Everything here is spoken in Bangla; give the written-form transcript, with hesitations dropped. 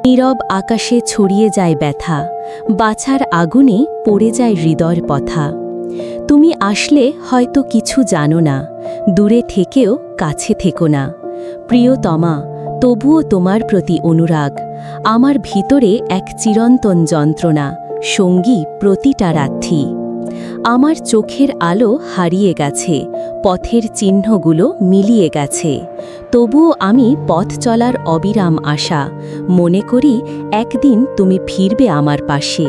নীরব আকাশে ছড়িয়ে যায় ব্যথা, বাছার আগুনে পড়ে যায় হৃদয়ের পথা। তুমি আসলে হয়তো কিছু জানো না, দূরে থেকেও কাছে থেকো না। প্রিয়তমা, তবুও তোমার প্রতি অনুরাগ, আমার ভিতরে এক চিরন্তন যন্ত্রণা, সঙ্গী প্রতিটা রাত্রি। আমার চোখের আলো হারিয়ে গেছে, পথের চিহ্নগুলো মিলিয়ে গেছে, তবুও আমি পথ চলার অবিরাম আশা, মনে করি একদিন তুমি ফিরবে আমার পাশে।